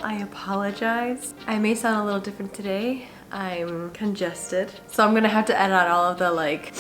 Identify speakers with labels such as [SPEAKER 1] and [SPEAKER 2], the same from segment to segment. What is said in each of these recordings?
[SPEAKER 1] I apologize. I may sound a little different today. I'm congested, so I'm gonna have to edit out all of the like.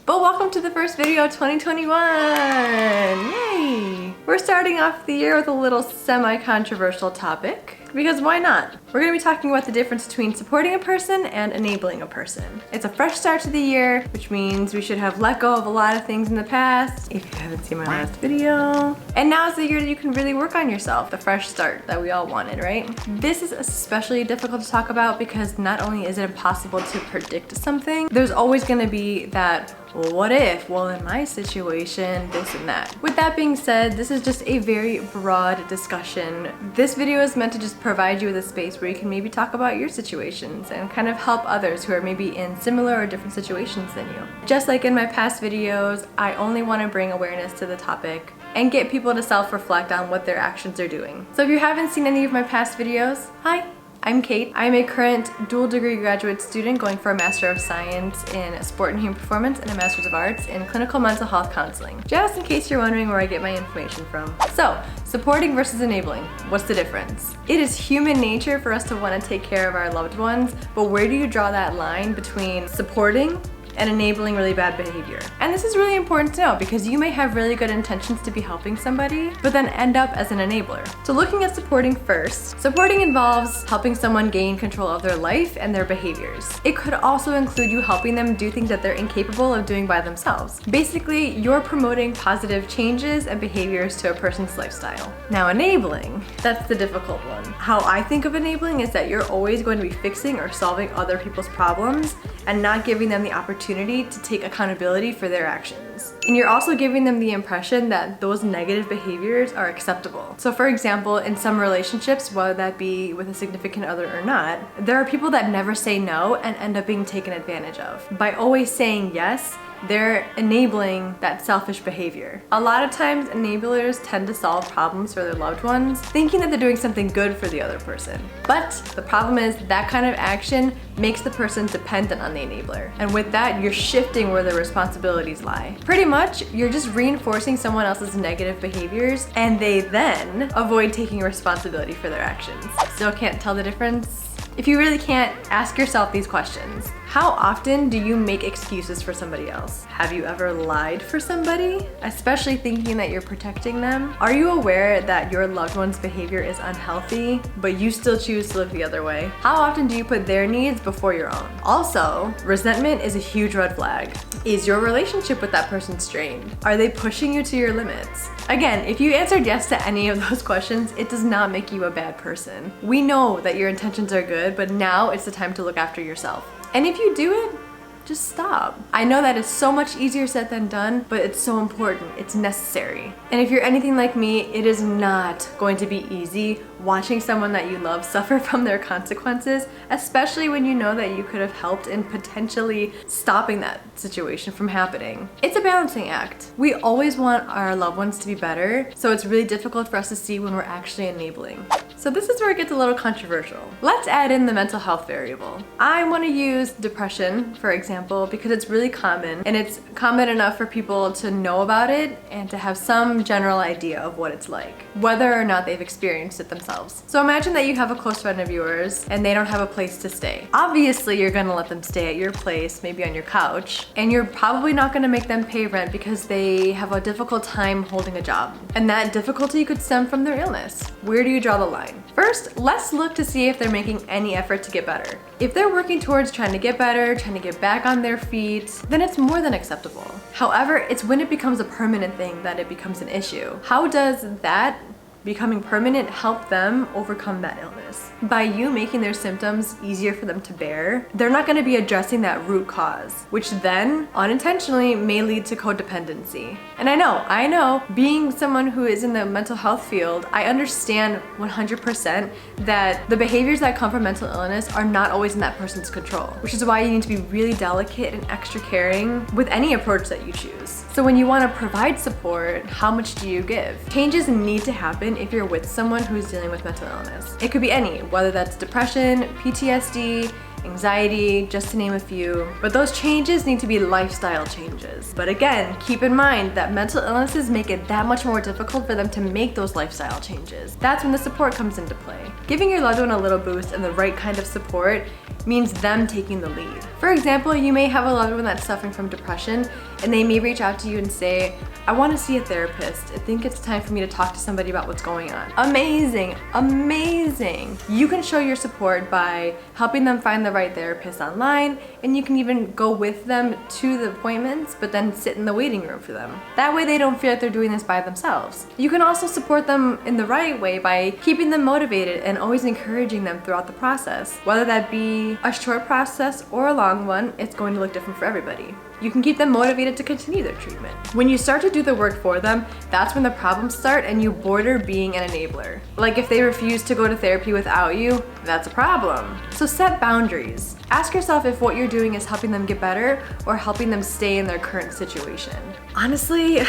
[SPEAKER 1] But welcome to the first video of 2021! Yay! We're starting off the year with a little semi-controversial topic. Because why not? We're gonna be talking about the difference between supporting a person and enabling a person. It's a fresh start to the year, which means we should have let go of a lot of things in the past, if you haven't seen my last video. And now is the year that you can really work on yourself, the fresh start that we all wanted, right? This is especially difficult to talk about because not only is it impossible to predict something, there's always gonna be that, well, what if? Well, in my situation, this and that. With that being said, this is just a very broad discussion. This video is meant to just provide you with a space where you can maybe talk about your situations and kind of help others who are maybe in similar or different situations than you. Just like in my past videos, I only want to bring awareness to the topic and get people to self-reflect on what their actions are doing. So if you haven't seen any of my past videos, hi! I'm Kate. I'm a current dual degree graduate student going for a Master of Science in Sport and Human Performance and a Master's of Arts in Clinical Mental Health Counseling. Just in case you're wondering where I get my information from. So, supporting versus enabling, what's the difference? It is human nature for us to want to take care of our loved ones, but where do you draw that line between supporting and enabling really bad behavior? And this is really important to know because you may have really good intentions to be helping somebody, but then end up as an enabler. So looking at supporting first, supporting involves helping someone gain control of their life and their behaviors. It could also include you helping them do things that they're incapable of doing by themselves. Basically, you're promoting positive changes and behaviors to a person's lifestyle. Now enabling, that's the difficult one. How I think of enabling is that you're always going to be fixing or solving other people's problems and not giving them the opportunity to take accountability for their actions. And you're also giving them the impression that those negative behaviors are acceptable. So for example, in some relationships, whether that be with a significant other or not, there are people that never say no and end up being taken advantage of. By always saying yes, they're enabling that selfish behavior. A lot of times, enablers tend to solve problems for their loved ones, thinking that they're doing something good for the other person. But the problem is that kind of action makes the person dependent on the enabler. And with that, you're shifting where their responsibilities lie. Pretty much, you're just reinforcing someone else's negative behaviors, and they then avoid taking responsibility for their actions. Still can't tell the difference? If you really can't, ask yourself these questions. How often do you make excuses for somebody else? Have you ever lied for somebody, especially thinking that you're protecting them? Are you aware that your loved one's behavior is unhealthy, but you still choose to look the other way? How often do you put their needs before your own? Also, resentment is a huge red flag. Is your relationship with that person strained? Are they pushing you to your limits? Again, if you answered yes to any of those questions, it does not make you a bad person. We know that your intentions are good, but now it's the time to look after yourself. And if you do it, just stop. I know that is so much easier said than done, but it's so important. It's necessary. And if you're anything like me, it is not going to be easy watching someone that you love suffer from their consequences, especially when you know that you could have helped in potentially stopping that situation from happening. It's a balancing act. We always want our loved ones to be better, so it's really difficult for us to see when we're actually enabling. So this is where it gets a little controversial. Let's add in the mental health variable. I want to use depression, for example, because it's really common, and it's common enough for people to know about it and to have some general idea of what it's like, whether or not they've experienced it themselves. So imagine that you have a close friend of yours and they don't have a place to stay. Obviously, you're gonna let them stay at your place, maybe on your couch, and you're probably not gonna make them pay rent because they have a difficult time holding a job. And that difficulty could stem from their illness. Where do you draw the line? First, let's look to see if they're making any effort to get better. If they're working towards trying to get better, trying to get back on their feet, then it's more than acceptable. However, it's when it becomes a permanent thing that it becomes an issue. How does that becoming permanent help them overcome that illness? By you making their symptoms easier for them to bear, they're not going to be addressing that root cause, which then unintentionally may lead to codependency. And I know, being someone who is in the mental health field, I understand 100% that the behaviors that come from mental illness are not always in that person's control, which is why you need to be really delicate and extra caring with any approach that you choose. So when you want to provide support, how much do you give? Changes need to happen if you're with someone who's dealing with mental illness. It could be any, whether that's depression, PTSD, anxiety, just to name a few. But those changes need to be lifestyle changes. But again, keep in mind that mental illnesses make it that much more difficult for them to make those lifestyle changes. That's when the support comes into play. Giving your loved one a little boost and the right kind of support means them taking the lead. For example, you may have a loved one that's suffering from depression and they may reach out to you and say, I want to see a therapist. I think it's time for me to talk to somebody about what's going on. Amazing, amazing. You can show your support by helping them find the right therapist online, and you can even go with them to the appointments, but then sit in the waiting room for them. That way they don't feel like they're doing this by themselves. You can also support them in the right way by keeping them motivated and always encouraging them throughout the process. Whether that be a short process or a long one, it's going to look different for everybody. You can keep them motivated to continue their treatment. When you start to do the work for them, that's when the problems start and you border being an enabler. Like if they refuse to go to therapy without you, that's a problem. So set boundaries. Ask yourself if what you're doing is helping them get better or helping them stay in their current situation. Honestly,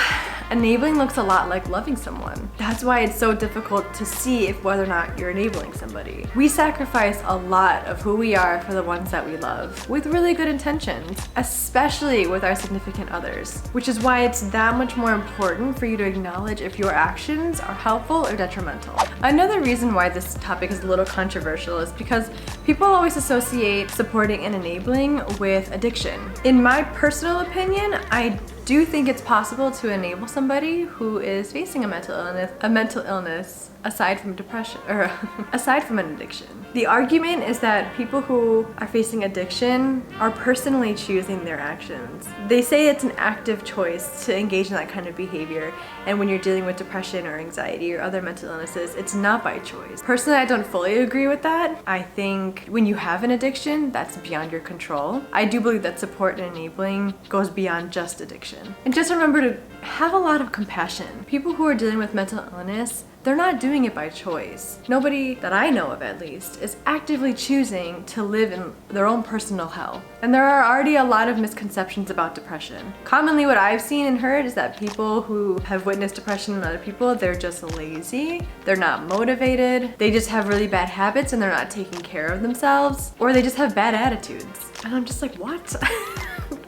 [SPEAKER 1] enabling looks a lot like loving someone. That's why it's so difficult to see if whether or not you're enabling somebody. We sacrifice a lot of who we are for the ones that we love with really good intentions, especially with our significant others, which is why it's that much more important for you to acknowledge if your actions are helpful or detrimental. Another reason why this topic is a little controversial is because people always associate supporting and enabling with addiction. In my personal opinion, I do think it's possible to enable somebody who is facing a mental illness aside from depression or aside from an addiction. The argument is that people who are facing addiction are personally choosing their actions. They say it's an active choice to engage in that kind of behavior, and when you're dealing with depression or anxiety or other mental illnesses, it's not by choice. Personally, I don't fully agree with that. I think when you have an addiction, that's beyond your control. I do believe that support and enabling goes beyond just addiction. And just remember to have a lot of compassion. People who are dealing with mental illness, they're not doing it by choice. Nobody that I know of, at least, is actively choosing to live in their own personal hell. And there are already a lot of misconceptions about depression. Commonly what I've seen and heard is that people who have witnessed depression in other people, they're just lazy, they're not motivated, they just have really bad habits and they're not taking care of themselves, or they just have bad attitudes. And I'm just like, what?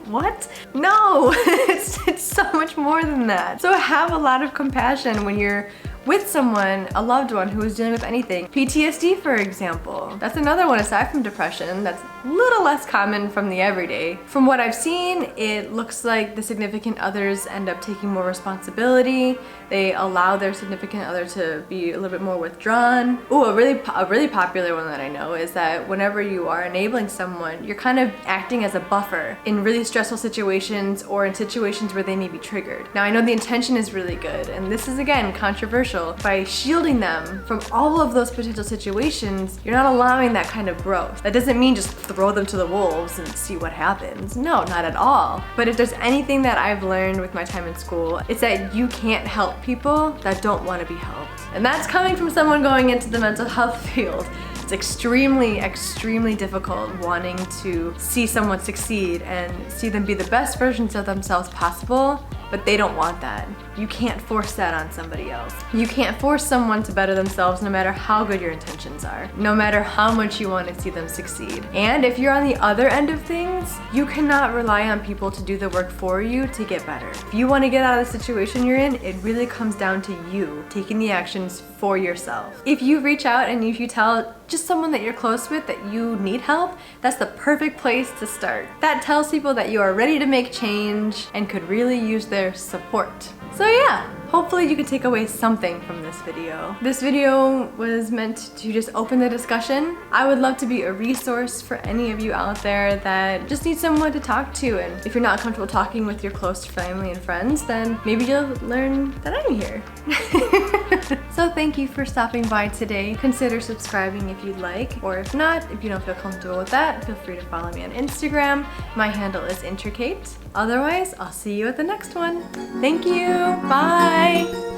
[SPEAKER 1] What? No, it's so much more than that. So have a lot of compassion when you're with someone, a loved one who is dealing with anything. PTSD, for example. That's another one aside from depression that's a little less common from the everyday. From what I've seen, it looks like the significant others end up taking more responsibility. They allow their significant other to be a little bit more withdrawn. Ooh, a really popular one that I know is that whenever you are enabling someone, you're kind of acting as a buffer in really stressful situations or in situations where they may be triggered. Now I know the intention is really good, and this is again controversial. By shielding them from all of those potential situations, you're not allowing that kind of growth. That doesn't mean just throw them to the wolves and see what happens. No, not at all. But if there's anything that I've learned with my time in school, it's that you can't help people that don't want to be helped. And that's coming from someone going into the mental health field. It's extremely, extremely difficult wanting to see someone succeed and see them be the best versions of themselves possible, but they don't want that. You can't force that on somebody else. You can't force someone to better themselves no matter how good your intentions are, no matter how much you want to see them succeed. And if you're on the other end of things, you cannot rely on people to do the work for you to get better. If you want to get out of the situation you're in, it really comes down to you taking the actions for yourself. If you reach out and if you tell just someone that you're close with that you need help, that's the perfect place to start. That tells people that you are ready to make change and could really use their support. So yeah, hopefully you can take away something from this video. This video was meant to just open the discussion. I would love to be a resource for any of you out there that just need someone to talk to, and if you're not comfortable talking with your close family and friends, then maybe you'll learn that I'm here. So thank you for stopping by today. Consider subscribing if you'd like, or if not, if you don't feel comfortable with that, feel free to follow me on Instagram. My handle is Intricate. Otherwise, I'll see you at the next one. Thank you. Bye.